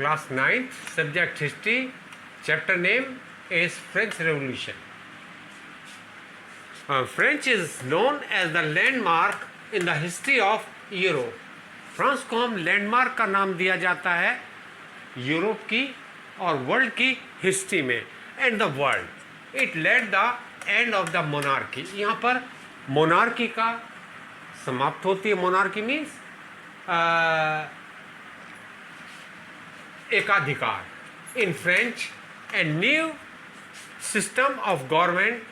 Class 9th, subject history, chapter name is French Revolution. French is known as the landmark in the history of Europe. France को हम landmark का नाम दिया जाता है Europe की और वर्ल्ड की हिस्ट्री में. And the world it led the end of the monarchy. यहाँ पर मोनार्की का समाप्त होती है. मोनार्की मीन्स एकाधिकार. In French a new system of government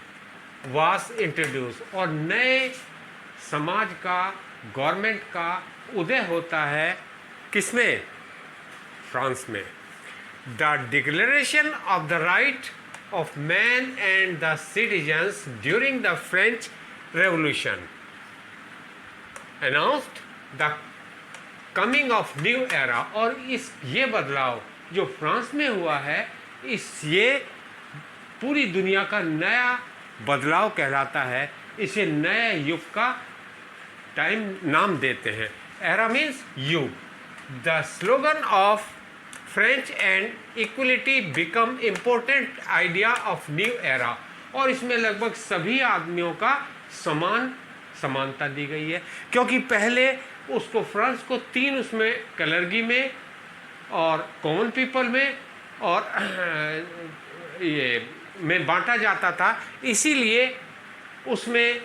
was introduce. और नए समाज का, गवर्नमेंट का उदय होता है किसमें? फ्रांस में. The declaration of the right of man and the citizens during the French revolution announced the coming of new era. और ये बदलाव जो फ्रांस में हुआ है, ये पूरी दुनिया का नया बदलाव कहलाता है. इसे नए युग का टाइम नाम देते हैं. एरा मीन्स युग. The slogan of French and equality become important idea of new era. और इसमें लगभग सभी आदमियों का समानता दी गई है. क्योंकि पहले उसको फ्रांस को 3 उसमें कलरगी में और कॉमन पीपल में और ये में बांटा जाता था. इसीलिए उसमें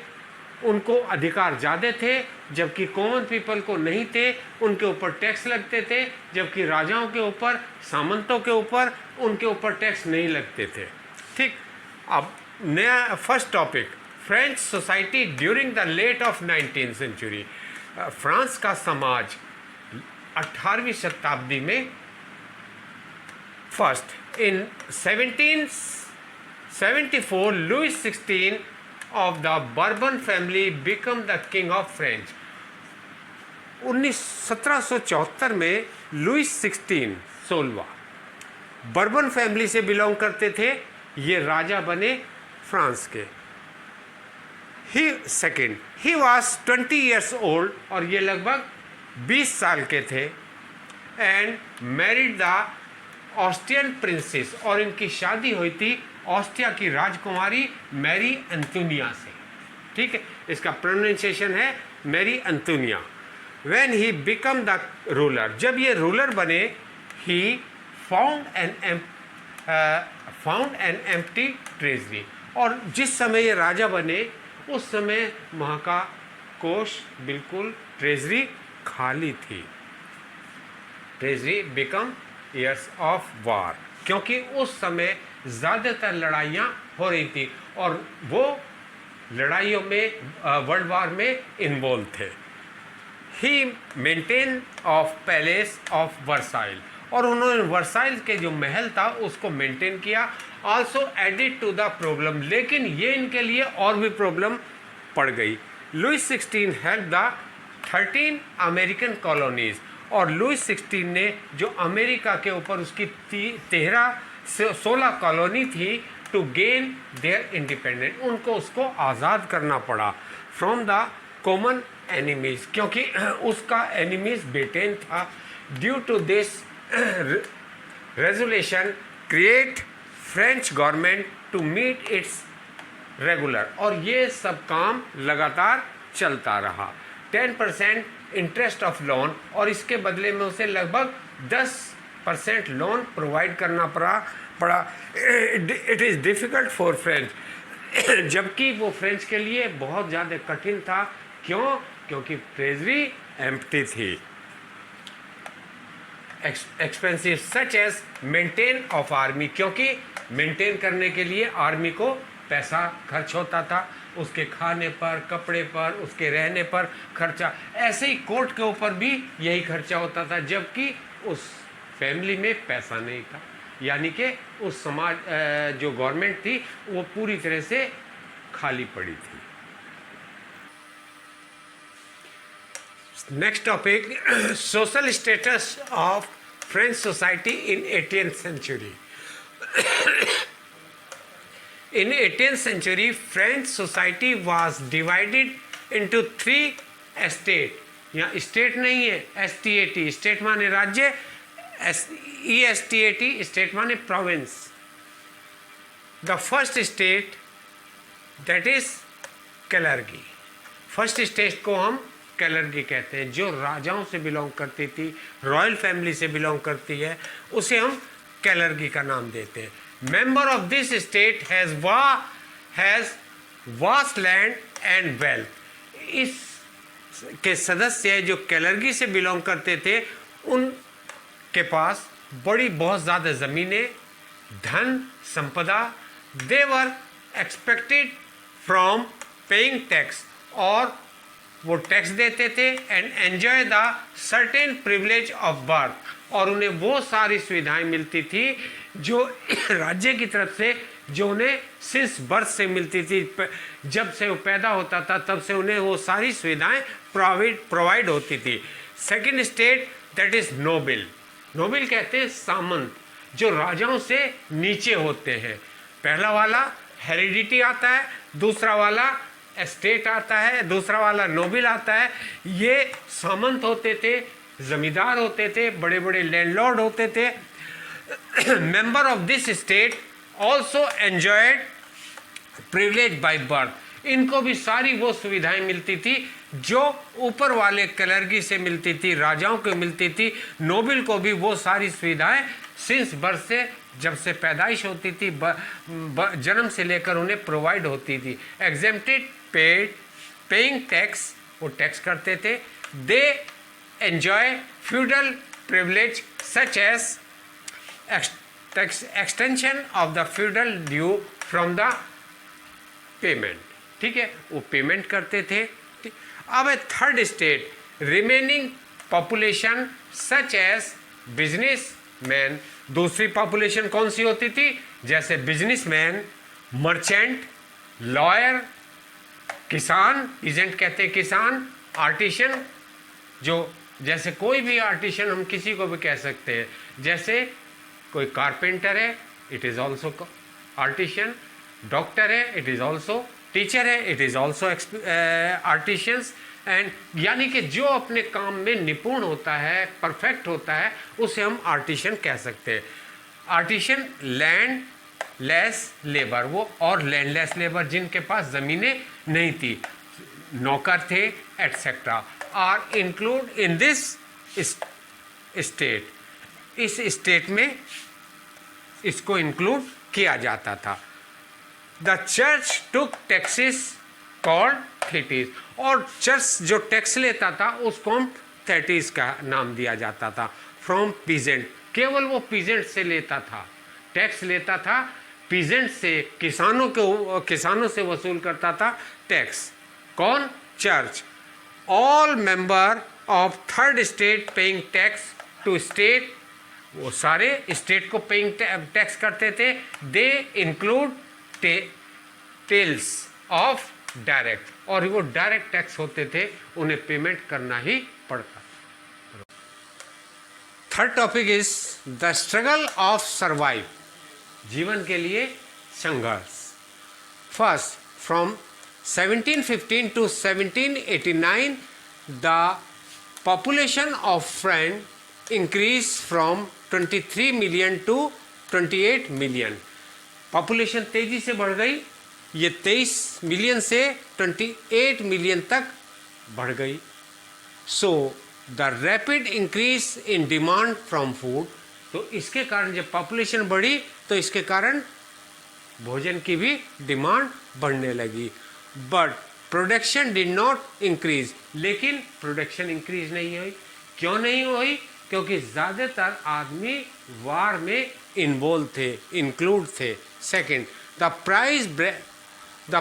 उनको अधिकार ज़्यादा थे, जबकि कॉमन पीपल को नहीं थे. उनके ऊपर टैक्स लगते थे, जबकि राजाओं के ऊपर, सामंतों के ऊपर, उनके ऊपर टैक्स नहीं लगते थे. ठीक. अब नया first topic, French society during the late of 19th century. France का समाज 18वीं शताब्दी में first in 1774 Louis 16 of the Bourbon family become the king of French. 1774 में लुइस 16 बर्बन फैमिली से बिलोंग करते थे. ये राजा बने फ्रांस के. ही वॉज 20 years old और ये लगभग 20 साल के थे. And married the Austrian princess. और इनकी शादी हुई थी ऑस्ट्रिया की राजकुमारी मैरी एंटोनिया से. ठीक है, इसका प्रोनाउंसिएशन है Marie Antonia. When he become the ruler, जब ये रूलर बने, he found an empty treasury. और जिस समय ये राजा बने उस समय वहाँ का कोष बिल्कुल, ट्रेजरी खाली थी. Treasury become years of war, क्योंकि उस समय ज़्यादातर लड़ाइयाँ हो रही थी और वो लड़ाइयों में वर्ल्ड वार में इन्वॉल्व थे. He maintain of palace of Versailles. और उन्होंने वर्साइल के जो महल था उसको मेंटेन किया. Also added to the problem, लेकिन ये इनके लिए और भी प्रॉब्लम पड़ गई. Louis 16 help the 13 American colonies. और लुइस 16 ने जो अमेरिका के ऊपर उसकी 16 कॉलोनी थी टू गेन देयर इंडिपेंडेंट. उनको उसको आज़ाद करना पड़ा फ्रॉम द कॉमन एनिमीज, क्योंकि उसका एनिमीज ब्रिटेन था. Due to this resolution create French government to meet its regular. और ये सब काम लगातार चलता रहा. 10% इंटरेस्ट ऑफ लोन. और इसके बदले में उसे लगभग 10% लोन प्रोवाइड करना पड़ा. It is difficult for French. जबकि वो फ्रेंच के लिए बहुत ज़्यादा कठिन था. क्यों? क्योंकि ट्रेजरी एम्प्टी थी. Expensive such as maintain of army, क्योंकि मेंटेन करने के लिए आर्मी को पैसा खर्च होता था. उसके खाने पर, कपड़े पर, उसके रहने पर खर्चा. ऐसे ही कोर्ट के ऊपर भी यही खर्चा होता था, जबकि उस फैमिली में पैसा नहीं था. यानी कि उस समाज जो गवर्नमेंट थी वो पूरी तरह से खाली पड़ी थी. Next topic, social status of French society in 18th century. In 18th century, French society was divided into 3 estates. यहाँ स्टेट नहीं है, STAT, स्टेट माने राज्य, ESTAT, स्टेट माने province. The first state that is clergy. First state को हम कैलर्गी कहते हैं, जो राजाओं से बिलोंग करती थी, रॉयल फैमिली से बिलोंग करती है, उसे हम कैलर्गी का नाम देते हैं। Member of this state has vast land and wealth. इस के सदस्य जो कैलर्गी से बिलोंग करते थे, उनके पास बहुत ज़्यादा ज़मीनें, धन, संपदा। They were expected from paying tax, और वो टैक्स देते थे, and enjoy the certain privilege of birth, और उन्हें वो सारी सुविधाएं मिलती थी जो राज्य की तरफ से, जो उन्हें सिंस बर्थ से मिलती थी। जब से वो पैदा होता था तब से उन्हें वो सारी सुविधाएं प्रोवाइड होती थी। Second state that is noble. Noble कहते हैं सामंत, जो राजाओं से नीचे होते हैं। पहला वाला हेरिडिटी आता है, दूसरा वाला एस्टेट आता है, दूसरा वाला नोबल आता है। ये सामंत होते थे, जमींदार होते थे, बड़े बड़े लैंडलॉर्ड होते थे। Member of this state also enjoyed privilege by birth. इनको भी सारी वो सुविधाएं मिलती थी जो ऊपर वाले कैलर्गी से मिलती थी, राजाओं को मिलती थी। नोबल को भी वो सारी सुविधाएं सिंस बर्थ से, जब से पैदाइश होती थी, जन्म से लेकर उन्हें प्रोवाइड होती थी। एग्जेम्प्टेड पेइंग टैक्स, वो टैक्स करते थे। They enjoy feudal privilege such as extension of the feudal due from the payment. ठीक है, वो पेमेंट करते थे। अब a third state, remaining population such as businessman. दूसरी पॉपुलेशन कौन सी होती थी? जैसे बिजनेसमैन, मर्चेंट, लॉयर, किसान, पीजेंट कहते हैं किसान, आर्टिशन, जो जैसे कोई भी आर्टिशन हम किसी को भी कह सकते हैं। जैसे कोई कारपेंटर है, it is also artisan. Doctor है, इट इज़ ऑल्सो टीचर है, it is also artisans. And यानी कि जो अपने काम में निपुण होता है, परफेक्ट होता है, उसे हम आर्टिशियन कह सकते हैं। आर्टिशियन लैंड लेस लेबर, वो और लैंडलेस लेबर जिनके पास ज़मीनें नहीं थी, नौकर थे, etcetera, are include in this state. इस स्टेट में इसको इंक्लूड किया जाता था। The church took taxes called tithes, और चर्च जो टैक्स लेता था उसको हम थेटीज का नाम दिया जाता था। फ्रॉम पीजेंट, केवल वो पीजेंट से लेता था, टैक्स लेता था पीजेंट से, किसानों से वसूल करता था टैक्स। कौन? Church. All member of third state paying tax to state, वो सारे स्टेट को पेइंग टैक्स करते थे। They include taille of direct, और वो डायरेक्ट टैक्स होते थे, उन्हें पेमेंट करना ही पड़ता। Third topic is the struggle of survive, जीवन के लिए संघर्ष। First, from 1715 to 1789 the population of France increased from 23 million to 28 million। Population तेजी से बढ़ गई, ये 23 मिलियन से 28 मिलियन तक बढ़ गई। So the rapid increase in demand from food, तो इसके कारण जब पॉपुलेशन बढ़ी तो इसके कारण भोजन की भी डिमांड बढ़ने लगी। But production did not increase, लेकिन प्रोडक्शन इंक्रीज नहीं हुई। क्यों नहीं हुई? क्योंकि ज़्यादातर आदमी वार में इन्वॉल्व थे, इंक्लूड थे। Second, the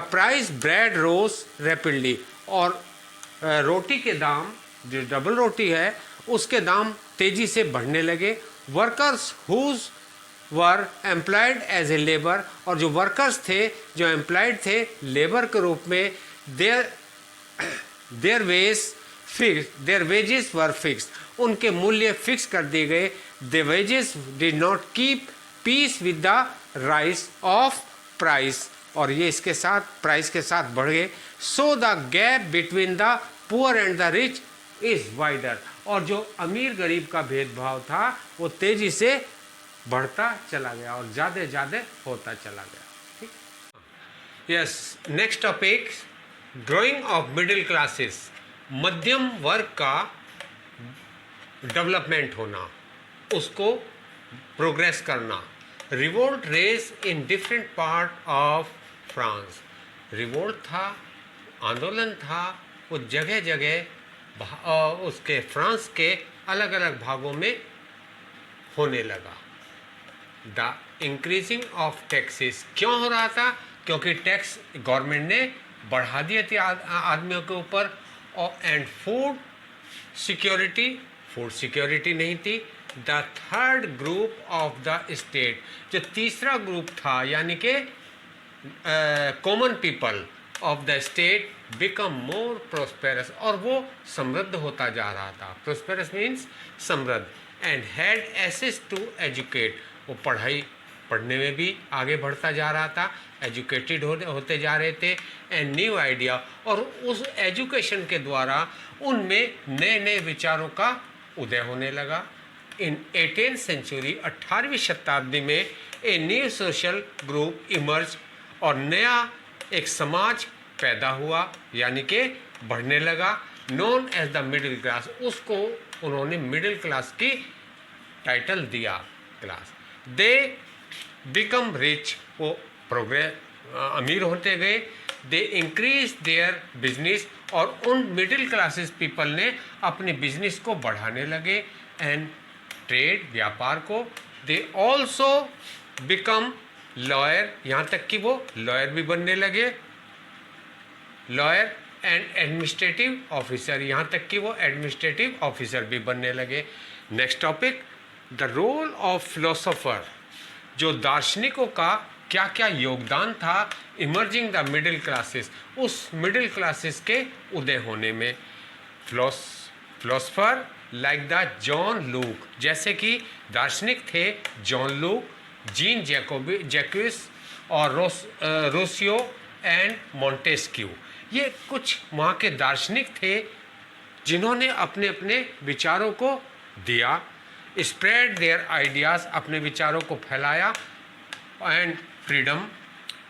price bread rose rapidly, और रोटी के दाम, जो डबल रोटी है उसके दाम तेज़ी से बढ़ने लगे। Workers whose were employed as a labour, और जो वर्कर्स थे, जो एम्प्लॉयड थे लेबर के रूप में, देयर वेजेस वर फिक्स, उनके मूल्य फिक्स कर दिए गए। The wages did not keep peace with the rise of price, और ये इसके साथ प्राइस के साथ बढ़ गए। So the gap between the poor and the rich is wider, और जो अमीर गरीब का भेदभाव था वो तेजी से बढ़ता चला गया और ज़्यादा ज़्यादा होता चला गया। ठीक। Yes, next topic, growing of middle classes, मध्यम वर्ग का डेवलपमेंट होना, उसको प्रोग्रेस करना। Revolt race in different part of France, revolt था, आंदोलन था, वो जगह जगह उसके फ्रांस के अलग अलग भागों में होने लगा। द इंक्रीजिंग ऑफ टैक्सेस, क्यों हो रहा था? क्योंकि टैक्स गवर्नमेंट ने बढ़ा दिए थे आदमियों के ऊपर। और एंड फूड सिक्योरिटी नहीं थी। The third group of the state, जो तीसरा ग्रुप था यानी कि common people of the state become more prosperous, और वो समृद्ध होता जा रहा था। प्रोस्पेरस मीन्स समृद्ध। And had access to educate, वो पढ़ने में भी आगे बढ़ता जा रहा था, एजुकेटेड होते जा रहे थे। एंड न्यू आइडिया, और उस एजुकेशन के द्वारा उनमें नए नए विचारों का उदय होने लगा। इन 18th सेंचुरी, 18वीं शताब्दी में a new social group emerge, और नया एक समाज पैदा हुआ यानी कि बढ़ने लगा, known as the middle class, उसको उन्होंने मिडिल क्लास की टाइटल दिया। क्लास दे बिकम रिच, वो अमीर होते गए। दे इंक्रीज देयर बिजनेस, और उन मिडिल क्लासेस पीपल ने अपने बिजनेस को बढ़ाने लगे। एंड ट्रेड, व्यापार को। दे ऑल्सो बिकम लॉयर, यहाँ तक कि वो लॉयर भी बनने लगे, लॉयर एंड एडमिनिस्ट्रेटिव ऑफिसर, यहाँ तक कि वो एडमिनिस्ट्रेटिव ऑफिसर भी बनने लगे। Next topic, the role of philosopher, जो दार्शनिकों का क्या क्या योगदान था इमर्जिंग द मिडिल क्लासेस, उस मिडिल क्लासेस के उदय होने में। Philosopher like the John Locke, जैसे कि दार्शनिक थे जॉन लूक, जीन जैक्विस और रोसियो एंड मॉन्टेस्क्यू, ये कुछ वहाँ के दार्शनिक थे जिन्होंने अपने अपने विचारों को दिया। स्प्रेड देयर आइडियाज़, अपने विचारों को फैलाया। एंड फ्रीडम,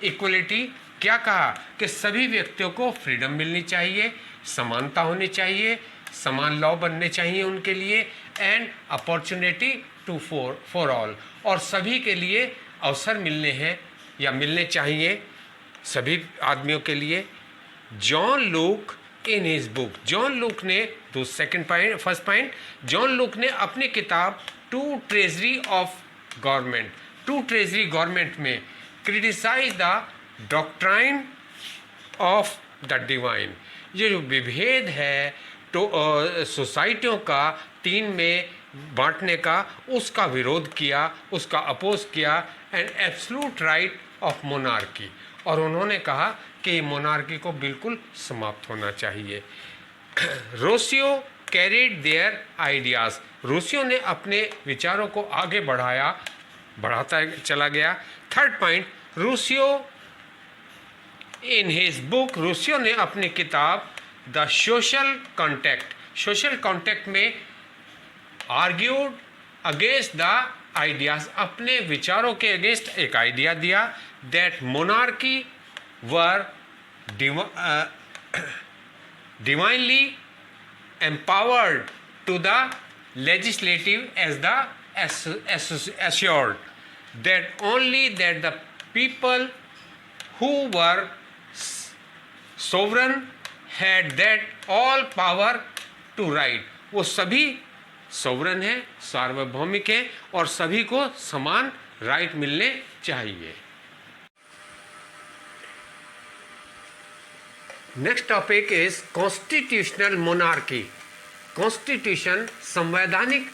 इक्वलिटी, क्या कहा कि सभी व्यक्तियों को फ्रीडम मिलनी चाहिए, समानता होनी चाहिए, समान लॉ बनने चाहिए उनके लिए। And opportunity to for all, और सभी के लिए अवसर मिलने हैं या मिलने चाहिए सभी आदमियों के लिए। John Locke in his book, John Locke ने फर्स्ट पॉइंट, जॉन लूक ने अपनी किताब टू ट्रेजरी गवर्नमेंट में criticise the doctrine of the divine, ये जो विभेद है तो सोसाइटियों का तीन में बांटने का, उसका विरोध किया, उसका अपोज किया। And absolute right of monarchy, और उन्होंने कहा कि मोनार्की को बिल्कुल समाप्त होना चाहिए। Rocio carried there ideas, Rocio ने अपने विचारों को आगे बढ़ाता चला गया। थर्ड पॉइंट, रोसियो इन हिज बुक, रोसियो ने अपनी किताब द सोशल कॉन्टेक्ट में आर्ग्यूड अगेंस्ट द आइडियाज, अपने विचारों के अगेंस्ट एक आइडिया दिया, that monarchy were divinely empowered to the legislative as the assured that only that the people who were sovereign had that all power to write, वो सभी sovereign है, सार्वभौमिक है, और सभी को समान राइट मिलने चाहिए। Next topic is constitutional monarchy, constitution, संवैधानिक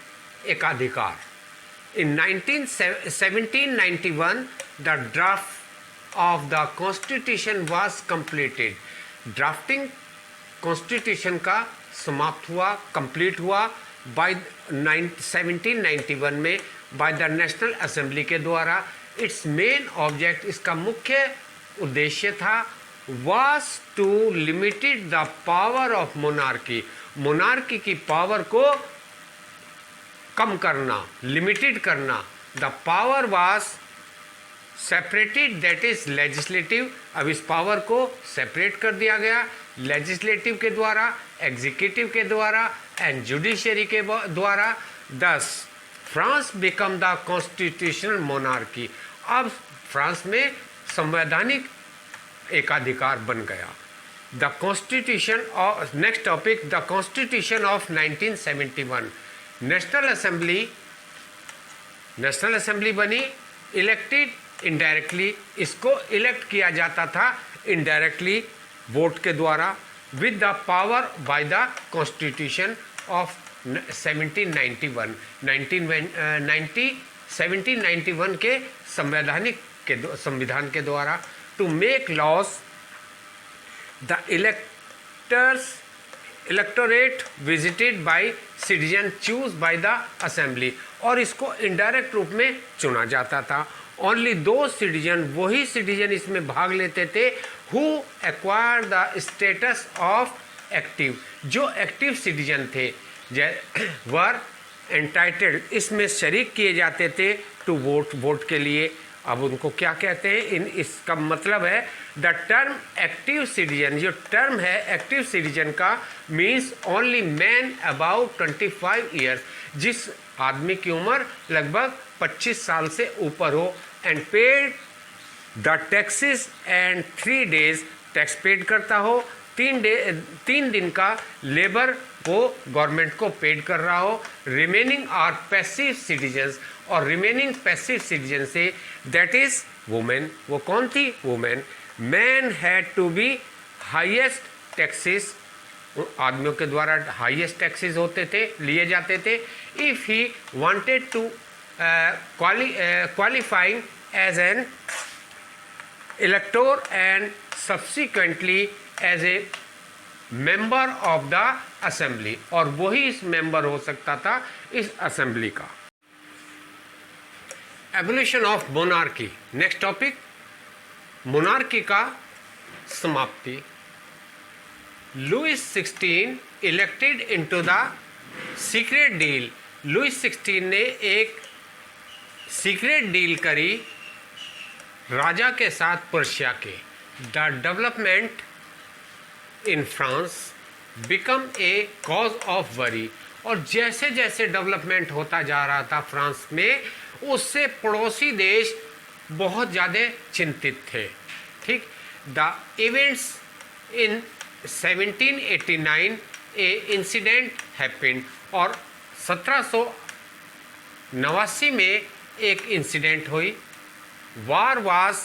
एकाधिकार। इन 1791 the draft of the constitution was completed, drafting constitution का समाप्त हुआ, कंप्लीट हुआ बाय 1791 में बाय द नेशनल असेंबली के द्वारा। इट्स मेन ऑब्जेक्ट, इसका मुख्य उद्देश्य था, was to limited the power of monarchy, monarchy की पावर को कम करना, लिमिटेड करना। The power was separated, that is legislative. अब इस पावर को सेपरेट कर दिया गया, लेजिस्लेटिव के द्वारा, एग्जीक्यूटिव के द्वारा एंड जुडिशरी के द्वारा। Thus France become the constitutional monarchy. अब फ्रांस में संवैधानिक एकाधिकार बन गया। The constitution of, next topic, the constitution of 1971। National assembly बनी, इलेक्टेड इनडायरेक्टली, इसको इलेक्ट किया जाता था इनडायरेक्टली वोट के द्वारा, with the power by the constitution of 1791। 1791 के संविधान के द्वारा। To make laws, the electorate visited by citizen choose by the assembly, और इसको इनडायरेक्ट रूप में चुना जाता था। ओनली दो सिटीजन, वही सिटीजन इसमें भाग लेते थे who acquire the status of active, जो एक्टिव सिटीजन थे वर एंटाइटल्ड, इसमें शरीक किए जाते थे टू वोट के लिए। अब उनको क्या कहते हैं, इसका मतलब है द टर्म एक्टिव सिटीजन, जो टर्म है एक्टिव सिटीजन का means only man about 25 years, जिस आदमी की उम्र लगभग 25 साल से ऊपर हो, and paid the taxes and 3 days, tax paid करता हो, 3 दिन का लेबर को गवर्नमेंट को पेड कर रहा हो। रिमेनिंग आर पैसिव सिटीजन्स, और रिमेनिंग पैसिव सिटीजन से दैट इज वुमेन। वो कौन थी? Women. Man had to be highest taxes, आदमियों के द्वारा हाईएस्ट टैक्सेस होते थे, लिए जाते थे। If he wanted to qualifying as an elector and subsequently as a member of the assembly, और वही इस मेंबर हो सकता था इस असेंबली का। Evolution of monarchy, next topic, monarchy का समाप्ति। Louis 16 elected into the secret deal. Louis 16 ने एक सीक्रेट डील करी राजा के साथ पर्शिया के। The development in France become a cause of worry, और जैसे जैसे डेवलपमेंट होता जा रहा था फ्रांस में, उससे पड़ोसी देश बहुत ज़्यादा चिंतित थे। ठीक, the events in 1789 a incident happened, और 1789 में एक इंसिडेंट हुई। War was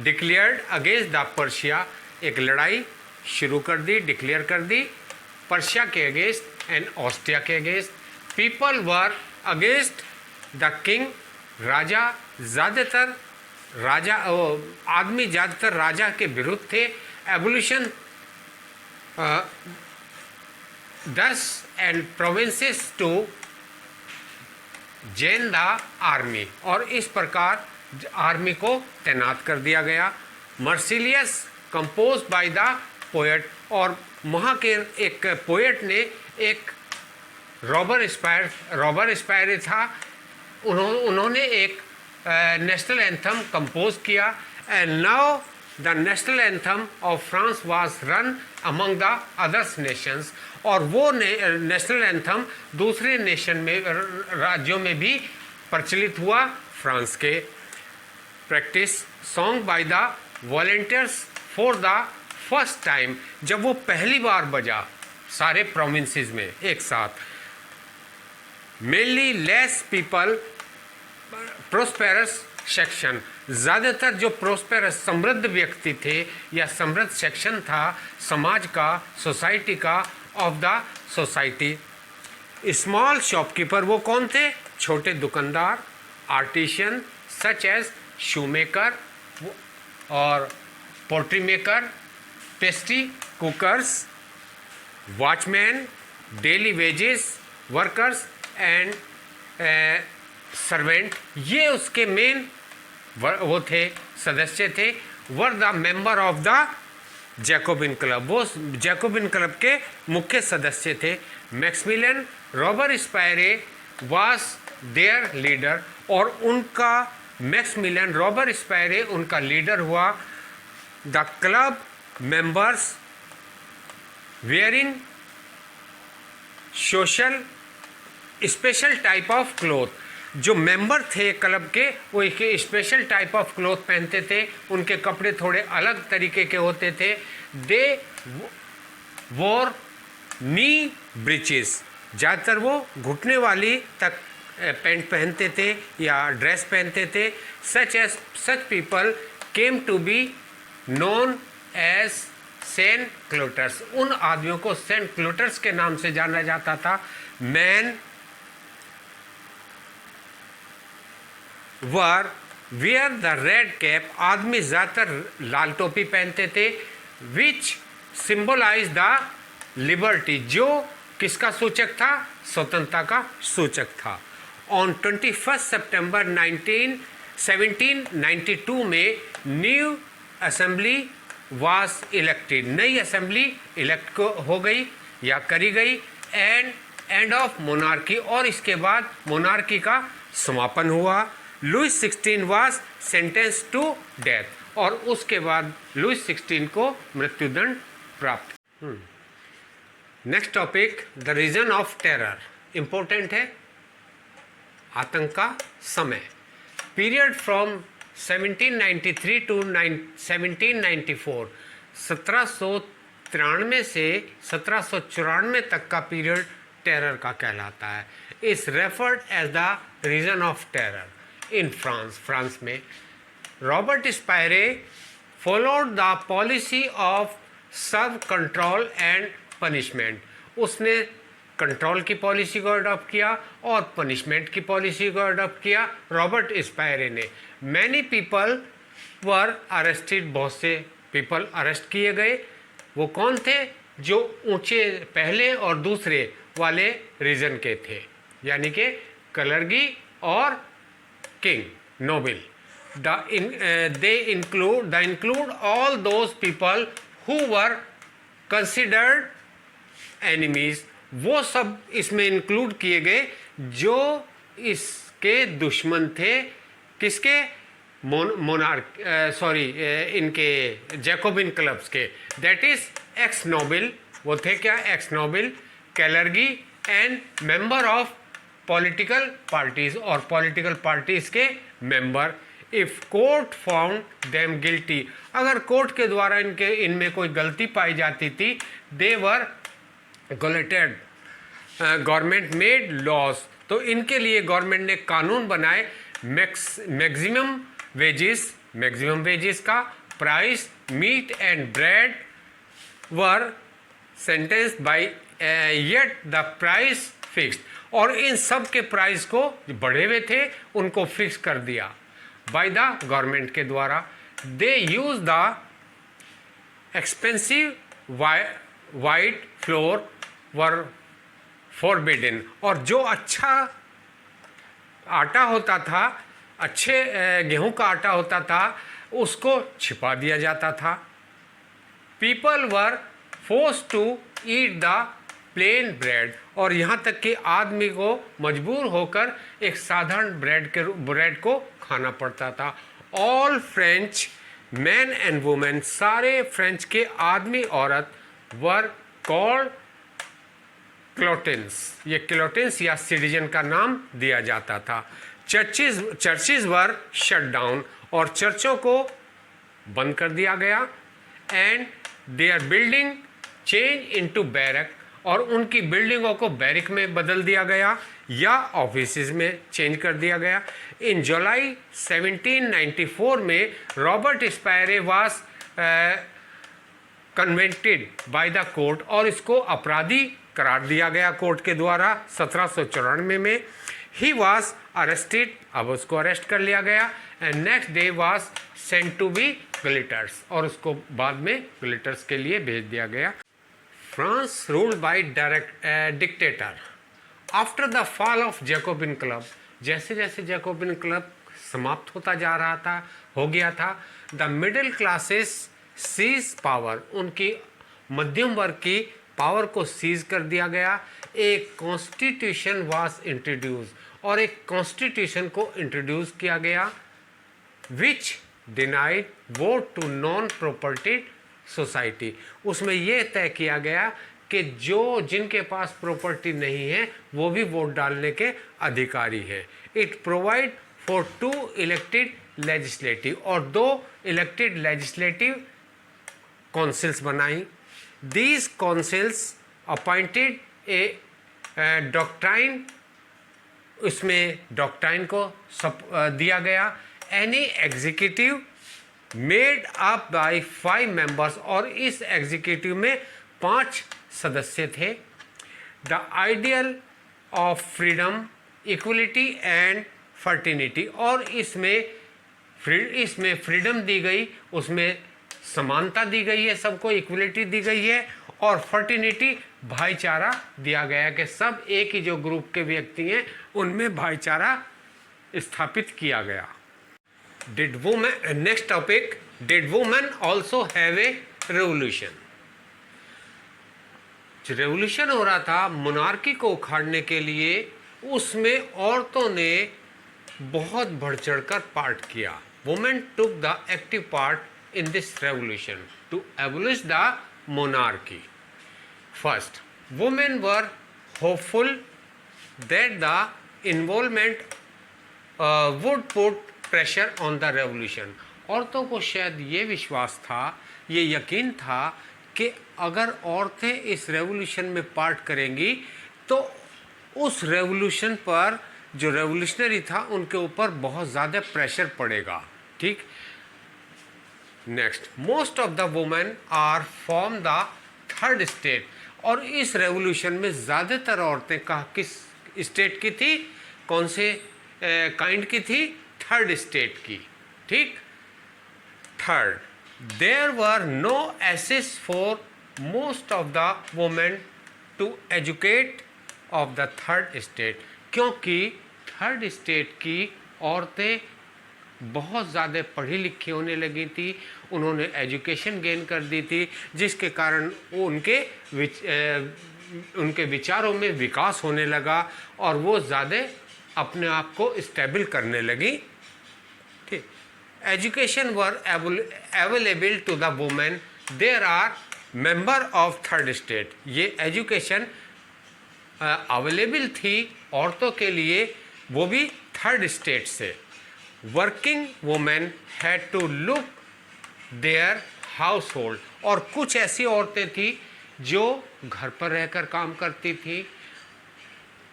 declared against the Persia, एक लड़ाई शुरू कर दी, डिक्लेयर कर दी पर्शिया के अगेंस्ट एंड ऑस्ट्रिया के against. People were against the king, आदमी ज़्यादातर राजा के विरुद्ध थे। Evolution 10 and provinces to join the army, और इस प्रकार आर्मी को तैनात कर दिया गया। Marseillaise compose by the poet, और वहाँ के एक पोएट ने एक रॉबर स्पायर था, उन्होंने एक नेशनल एंथम कंपोज किया। And now the national anthem of France was run among the others Nations, और वो नेशनल एंथम दूसरे नेशन में, राज्यों में भी प्रचलित हुआ फ्रांस के। Practice song by the volunteers for the first time, जब वो पहली बार बजा सारे प्रोविंसेस में एक साथ। Mainly less people prosperous section, ज़्यादातर जो प्रोस्पेरस समृद्ध व्यक्ति थे या समृद्ध सेक्शन था समाज का, सोसाइटी का, of the society. Small shopkeeper, वो कौन थे? छोटे दुकानदार। Artisan such as shoe maker और poultry maker, pastry cookers, watchman, daily wages workers and servant, ये उसके मेन वो थे, सदस्य थे। Were the member of the Jacobin club, वो जैकोबिन क्लब के मुख्य सदस्य थे। Maximilien Robespierre was their leader, और उनका मैक्सिमिलियन रॉबेस्पियर उनका लीडर हुआ। The club members wearing social special type of cloth, जो मेंबर थे क्लब के वो एक स्पेशल टाइप ऑफ क्लोथ पहनते थे, उनके कपड़े थोड़े अलग तरीके के होते थे। दे वोर नी ब्रीचेस, ज़्यादातर वो घुटने वाली तक पैंट पहनते थे या ड्रेस पहनते थे। Such people came to be known as sans culottes, उन आदमियों को सेंट क्लोटर्स के नाम से जाना जाता था। Man were wear the red cap, आदमी ज़्यादातर लाल टोपी पहनते थे। विच सिंबलाइज द लिबर्टी, जो किसका सूचक था? स्वतंत्रता का सूचक था। ऑन 21 सितंबर 1792 में न्यू असेंबली वाज इलेक्टेड, नई असेंबली इलेक्ट हो गई या करी गई। एंड ऑफ मोनार्की, और इसके बाद मोनार्की का समापन हुआ। Louis 16 was sentence to death, और उसके बाद लुइस 16 को मृत्युदंड प्राप्त। Next topic, the reason of terror, important है। आतंक का समय, पीरियड फ्रॉम 1793 टू 1794, 1793 से 1794 तक का पीरियड टेरर का कहलाता है। Is referred as the reason of terror in France, France में Robespierre followed the policy of sub control and punishment, उसने कंट्रोल की पॉलिसी को अडॉप्ट किया और पनिशमेंट की पॉलिसी को अडॉप्ट किया रॉबेस्पियर ने। मैनी पीपल वर अरेस्टेड, बहुत से पीपल अरेस्ट किए गए। वो कौन थे? जो ऊंचे पहले और दूसरे वाले रीजन के थे, यानी कि कलरगी और king noble. They include all those people who were considered enemies, वो सब इसमें इंक्लूड किए गए जो इसके दुश्मन थे। किसके? इनके जैकोबिन क्लब्स के, दैट इज एक्स नोबल, वो थे क्या? Ex noble, clergy and member of political parties, और पॉलिटिकल पार्टीज के मेंबर। If court found them guilty, अगर कोर्ट के द्वारा इनमें कोई गलती पाई जाती थी, they were guillotined, government made laws, तो इनके लिए गवर्नमेंट ने कानून बनाए। मैक्सिमम वेजेस का price, meat and bread were sentenced by yet the price fixed, और इन सब के प्राइस को बढ़े हुए थे उनको फिक्स कर दिया बाय द गवर्नमेंट के द्वारा। They use the expensive white flour were forbidden, और जो अच्छा आटा होता था, अच्छे गेहूं का आटा होता था, उसको छिपा दिया जाता था। People were force to eat the plain bread, और यहाँ तक कि आदमी को मजबूर होकर एक साधारण ब्रेड को खाना पड़ता था। All French man and women, सारे फ्रेंच के आदमी औरत वर कॉल्ड क्लोटेंस, ये क्लोटेंस या सिटीजन का नाम दिया जाता था। चर्चेज वर शट डाउन, और चर्चों को बंद कर दिया गया। And their building change into barrack, और उनकी बिल्डिंगों को बैरिक में बदल दिया गया या ऑफिसेज में चेंज कर दिया गया। इन जुलाई 1794 में Robespierre was convicted by the court, और इसको अपराधी करार दिया गया कोर्ट के द्वारा 1794 में। ही वाज अरेस्टेड, अब उसको अरेस्ट कर लिया गया। And next day was sent to be glitters, और उसको बाद में ग्लिटर्स के लिए भेज दिया गया। France ruled by dictator. After the fall of Jacobin club, जैसे जैसे जैकोबिन क्लब समाप्त होता जा रहा था, हो गया था, the middle classes seize power, उनकी मध्यम वर्ग की पावर को सीज कर दिया गया। एक कॉन्स्टिट्यूशन वाज इंट्रोड्यूस, और एक कॉन्स्टिट्यूशन को इंट्रोड्यूस किया गया which denied vote to non property society. उसमें यह तय किया गया कि जो जिनके पास प्रॉपर्टी नहीं है वो भी वोट डालने के अधिकारी हैं। It provide for 2 elected legislative, और 2 इलेक्टेड लेजिस्लेटिव काउंसिल्स बनाई। These councils appointed A doctrine, उसमें डॉक्ट्राइन को दिया गया। Any executive made up by 5 members, और इस एग्जीक्यूटिव में 5 सदस्य थे। The ideal of freedom, equality and fraternity, और इसमें फ्रीडम दी गई, उसमें समानता दी गई है, सबको इक्वलिटी दी गई है, और फर्टिनिटी भाईचारा दिया गया कि सब एक ही जो ग्रुप के व्यक्ति हैं उनमें भाईचारा स्थापित किया गया। Did women, next topic, did women also have a revolution. जो रेवोल्यूशन हो रहा था मोनार्की को उखाड़ने के लिए, उसमें औरतों ने बहुत बढ़ चढ़कर पार्ट किया। Women took the active part in this revolution to abolish the monarchy. First, women were hopeful that the involvement would put pressure on the revolution. औरतों को शायद ये विश्वास था, ये यकीन था कि अगर औरतें इस रेवोल्यूशन में पार्ट करेंगी तो उस रेवोल्यूशन पर जो रेवोल्यूशनरी था उनके ऊपर बहुत ज़्यादा प्रेशर पड़ेगा। ठीक। Next, most of the women are from the third state, और इस रेवोल्यूशन में ज़्यादातर औरतें किस स्टेट की थी, कौन से काइंड की थी, थर्ड स्टेट की। ठीक। Third, there were no access for most of the women to educate of the third state, क्योंकि थर्ड स्टेट की औरतें बहुत ज़्यादा पढ़ी लिखी होने लगी थी, उन्होंने एजुकेशन गेन कर दी थी, जिसके कारण वो उनके विचारों में विकास होने लगा और वो ज़्यादा अपने आप को स्टेबल करने लगी। ठीक। Education were available to the women, there are member of third state. ये एजुकेशन अवेलेबल थी औरतों के लिए, वो भी थर्ड स्टेट से। Working women had to look their household, और कुछ ऐसी औरतें थी जो घर पर रहकर काम करती थी।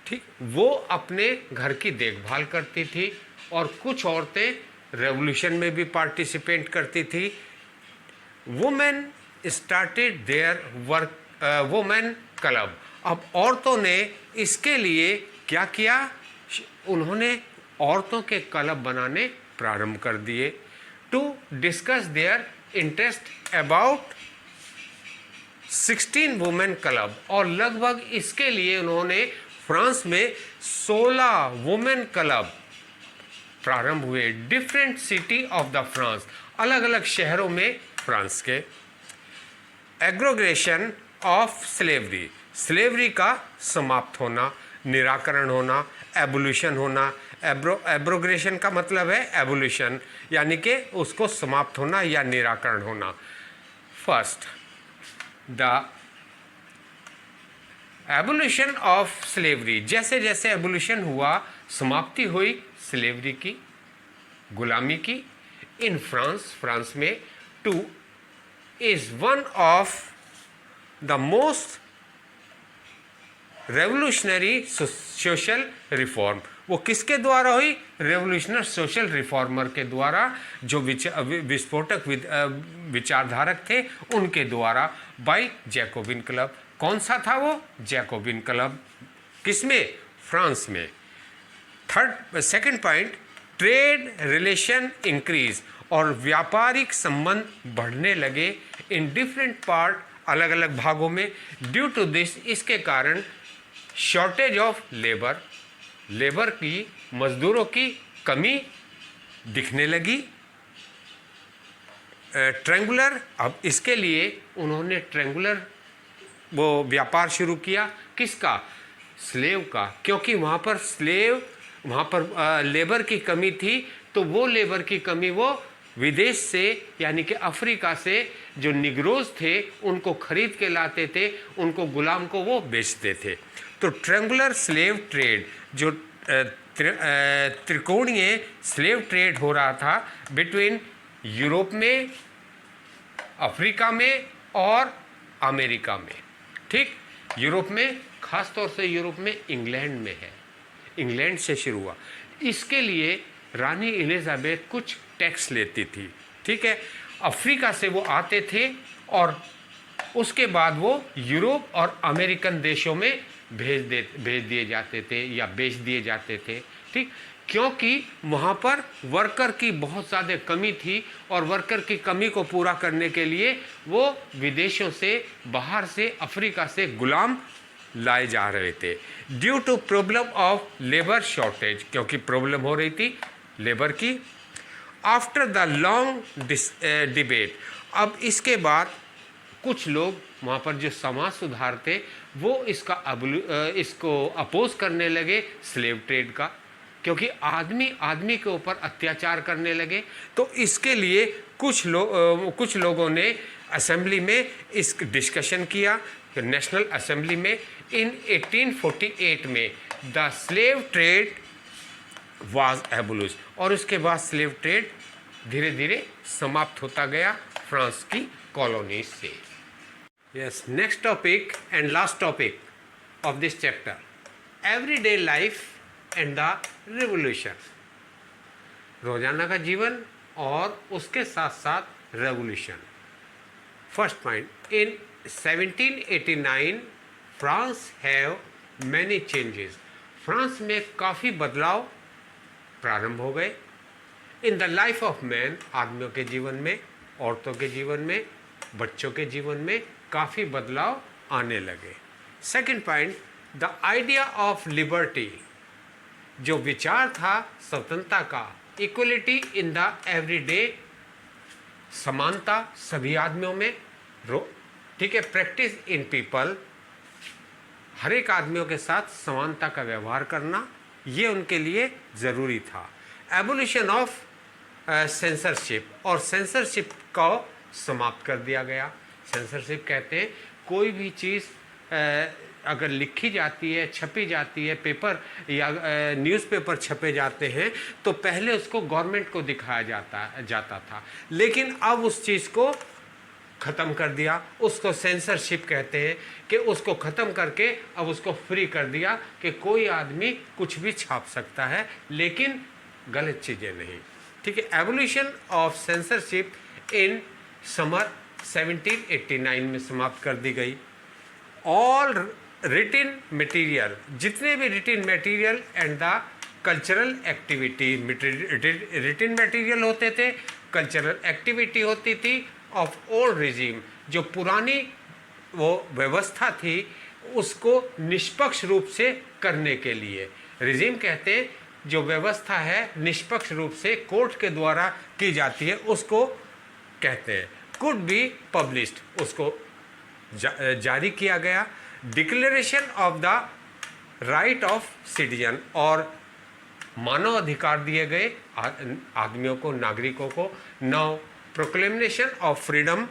ठीक। वो अपने घर की देखभाल करती थी, और कुछ औरतें रेवोल्यूशन में भी पार्टिसिपेट करती थी। Women started there women club. अब औरतों ने इसके लिए क्या किया, उन्होंने औरतों के क्लब बनाने प्रारंभ कर दिए। To discuss their interest about 16 women club, और लगभग इसके लिए उन्होंने फ्रांस में 16 वुमेन क्लब प्रारंभ हुए। Different city of the France, अलग अलग शहरों में फ्रांस के। एग्रोगेशन ऑफ स्लेवरी, स्लेवरी का समाप्त होना, निराकरण होना, एबोल्यूशन होना। एब्रोगेशन का मतलब है एबोल्यूशन, यानी कि उसको समाप्त होना या निराकरण होना। First, the abolition of slavery, जैसे जैसे एबोल्यूशन हुआ, समाप्ति हुई स्लेवरी की, गुलामी की। इन फ्रांस में two is one of the most revolutionary social reform. वो किसके द्वारा हुई, रेवोल्यूशनर सोशल रिफॉर्मर के द्वारा, जो विस्फोटक विचारधारक थे उनके द्वारा, बाय जैकोबिन क्लब। कौन सा था वो, जैकोबिन क्लब। किसमें, फ्रांस में। Second point, trade relation increase, और व्यापारिक संबंध बढ़ने लगे इन डिफरेंट पार्ट, अलग अलग भागों में। ड्यू टू दिस, इसके कारण शॉर्टेज ऑफ लेबर की, मजदूरों की कमी दिखने लगी। ट्रेंगुलर, अब इसके लिए उन्होंने ट्रेंगुलर वो व्यापार शुरू किया, किसका? स्लेव का, क्योंकि वहाँ पर लेबर की कमी थी, तो वो लेबर की कमी वो विदेश से यानी कि अफ्रीका से जो निग्रोज थे उनको खरीद के लाते थे, उनको गुलाम को वो बेचते थे। तो ट्रेंगुलर स्लेव ट्रेड, जो त्रिकोणीय स्लेव ट्रेड हो रहा था बिटवीन यूरोप में, अफ्रीका में और अमेरिका में, ठीक। यूरोप में, खास तौर से यूरोप में इंग्लैंड में है, इंग्लैंड से शुरू हुआ। इसके लिए रानी एलिजाबेथ कुछ टैक्स लेती थी, ठीक है। अफ्रीका से वो आते थे और उसके बाद वो यूरोप और अमेरिकन देशों में भेज दिए जाते थे या बेच दिए जाते थे, ठीक। क्योंकि वहाँ पर वर्कर की बहुत ज़्यादा कमी थी और वर्कर की कमी को पूरा करने के लिए वो विदेशों से, बाहर से, अफ्रीका से गुलाम लाए जा रहे थे। Due to problem of labour shortage, क्योंकि प्रॉब्लम हो रही थी लेबर की। आफ्टर द लॉन्ग डिबेट, अब इसके बाद कुछ लोग वहाँ पर जो समाज सुधार थे वो इसको अपोज करने लगे स्लेव ट्रेड का, क्योंकि आदमी के ऊपर अत्याचार करने लगे। तो इसके लिए कुछ लोगों ने असेंबली में इस डिस्कशन किया, नेशनल असेंबली में। इन 1848 में द स्लेव ट्रेड वाज एबोलिश्ड, और उसके बाद स्लेव ट्रेड धीरे धीरे समाप्त होता गया फ्रांस की कॉलोनी से। Yes, next topic and last topic of this chapter, everyday life and the revolution, रोजाना का जीवन और उसके साथ साथ revolution. First point, in 1789 France have many changes, France में काफ़ी बदलाव प्रारंभ हो गए। In the life of man, आदमियों के जीवन में, औरतों के जीवन में, बच्चों के जीवन में काफ़ी बदलाव आने लगे। Second point, the idea of liberty, जो विचार था स्वतंत्रता का, इक्वलिटी इन द एवरीडे, समानता सभी आदमियों में, ठीक है, प्रैक्टिस इन पीपल, हर एक आदमियों के साथ समानता का व्यवहार करना, ये उनके लिए ज़रूरी था। एबोलिशन ऑफ सेंसरशिप, और सेंसरशिप को समाप्त कर दिया गया। सेंसरशिप कहते हैं कोई भी चीज़ अगर लिखी जाती है, छपी जाती है, पेपर या न्यूज़पेपर छपे जाते हैं तो पहले उसको गवर्नमेंट को दिखाया जाता था, लेकिन अब उस चीज़ को ख़त्म कर दिया, उसको सेंसरशिप कहते हैं, कि उसको ख़त्म करके अब उसको फ्री कर दिया कि कोई आदमी कुछ भी छाप सकता है, लेकिन गलत चीज़ें नहीं, ठीक है। Evolution of censorship in summer 1789 में समाप्त कर दी गई। ऑल रिटिन मटेरियल, जितने भी रिटिन material and the cultural activity, रिटिन material होते थे, कल्चरल एक्टिविटी होती थी ऑफ ओल्ड रिजीम, जो पुरानी वो व्यवस्था थी उसको निष्पक्ष रूप से करने के लिए, रिजीम कहते हैं जो व्यवस्था है निष्पक्ष रूप से कोर्ट के द्वारा की जाती है उसको कहते हैं, कुड बी पब्लिश्ड, उसको जारी किया गया। Declaration of the right of citizen, और मानव अधिकार दिए गए आदमियों को, नागरिकों को। Now proclamation of freedom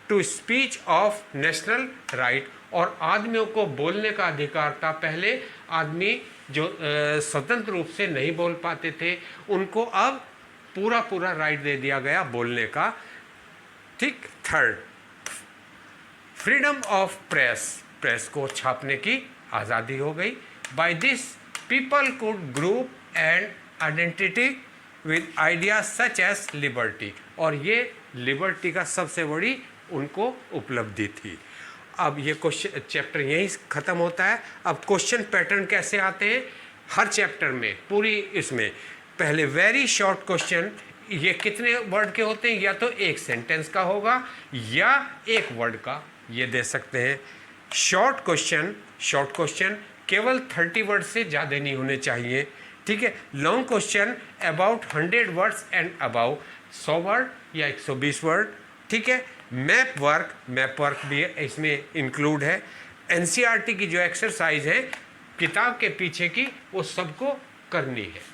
to speech of national right, और आदमियों को बोलने का अधिकार था। पहले आदमी जो स्वतंत्र रूप से नहीं बोल पाते थे उनको अब पूरा राइट दे दिया गया बोलने का, ठीक। Third, freedom of press, press को छापने की आज़ादी हो गई। By this people could group and identity with ideas such as liberty, और ये लिबर्टी का सबसे बड़ी उनको उपलब्धि थी। अब ये क्वेश्चन चैप्टर यहीं ख़त्म होता है। अब क्वेश्चन पैटर्न कैसे आते हैं हर चैप्टर में, पूरी इसमें पहले वेरी शॉर्ट क्वेश्चन, ये कितने वर्ड के होते हैं, या तो एक सेंटेंस का होगा या एक वर्ड का, ये दे सकते हैं। शॉर्ट क्वेश्चन केवल 30 वर्ड से ज़्यादा नहीं होने चाहिए, ठीक है। Long question about 100 words and about 100 word या 120 वर्ड, ठीक है। मैप वर्क भी इसमें इंक्लूड है। एनसीईआरटी की जो एक्सरसाइज है किताब के पीछे की, वो सबको करनी है।